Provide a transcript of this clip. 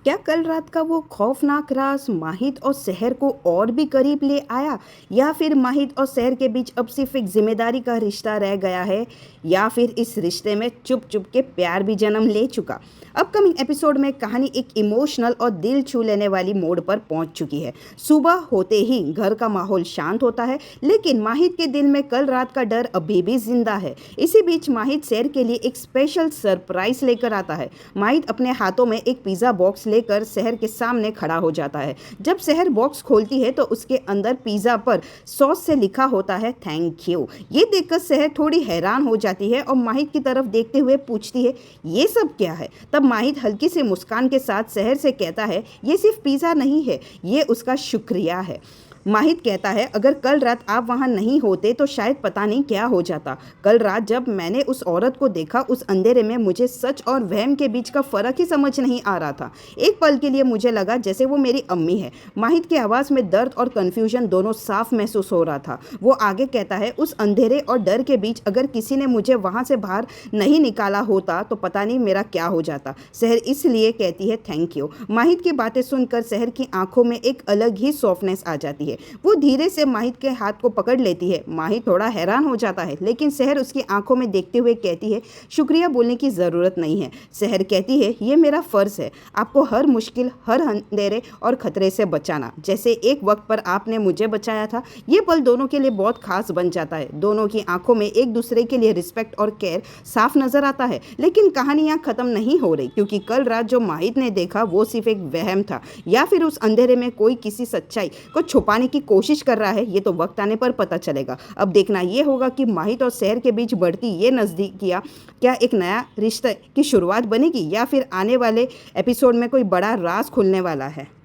क्या कल रात का वो खौफनाक राज माहिद और शहर को और भी करीब ले आया, या फिर माहिद और शहर के बीच अब सिर्फ एक जिम्मेदारी का रिश्ता रह गया है, या फिर इस रिश्ते में चुप चुप के प्यार भी जन्म ले चुका। अपकमिंग एपिसोड में कहानी एक इमोशनल और दिल छू लेने वाली मोड़ पर पहुंच चुकी है। सुबह होते ही घर का माहौल शांत होता है, लेकिन माहिद के दिल में कल रात का डर अभी भी जिंदा है। इसी बीच माहिद शहर के लिए एक स्पेशल सरप्राइज लेकर आता है। माहिद अपने हाथों में एक पिज़्ज़ा बॉक्स लेकर शहर के सामने खड़ा हो जाता है। जब शहर बॉक्स खोलती है तो उसके अंदर पिज़्ज़ा पर सॉस से लिखा होता है थैंक यू। ये देखकर शहर थोड़ी हैरान हो जाती है और माहिद की तरफ देखते हुए पूछती है, ये सब क्या है? तब माहिद हल्की सी मुस्कान के साथ शहर से कहता है, ये सिर्फ पिज़्ज़ा नहीं है, ये उसका शुक्रिया है। माहिद कहता है, अगर कल रात आप वहाँ नहीं होते तो शायद पता नहीं क्या हो जाता। कल रात जब मैंने उस औरत को देखा, उस अंधेरे में मुझे सच और वहम के बीच का फ़र्क ही समझ नहीं आ रहा था। एक पल के लिए मुझे लगा जैसे वो मेरी अम्मी है। माहिद की आवाज़ में दर्द और कन्फ्यूजन दोनों साफ महसूस हो रहा था। वो आगे कहता है, उस अंधेरे और डर के बीच अगर किसी ने मुझे वहाँ से बाहर नहीं निकाला होता तो पता नहीं मेरा क्या हो जाता। शहर इसलिए कहती है थैंक यू। माहिद की बातें सुनकर शहर की आंखों में एक अलग ही सॉफ्टनेस आ जाती है। वो धीरे से माहिद के हाथ को पकड़ लेती है। माहिद थोड़ा हैरान हो जाता है, लेकिन शहर उसकी आंखों में देखते हुए कहती है, शुक्रिया बोलने की ज़रूरत नहीं है। शहर कहती है, ये मेरा फ़र्ज़ है आपको हर मुश्किल, हर अंधेरे और ख़तरे से बचाना, जैसे एक वक्त पर आपने मुझे बचाया था। ये पल दोनों के लिए बहुत खास बन जाता है। दोनों की आंखों में एक दूसरे के लिए रिस्पेक्ट और केयर साफ नज़र आता है। लेकिन कहानी यहाँ ख़त्म नहीं हो रही, क्योंकि कल रात जो माहिद ने देखा वो सिर्फ एक वहम था, या फिर उस अंधेरे में कोई किसी सच्चाई को छुपाने की कोशिश कर रहा है। ये तो वक्त आने पर पता चलेगा। अब देखना ये होगा कि माहिद और शहर के बीच बढ़ती ये नज़दीकियाँ क्या एक नया रिश्ते की शुरुआत बनेगी, या फिर आने वाले एपिसोड में कोई बड़ा राज खुलने वाला है।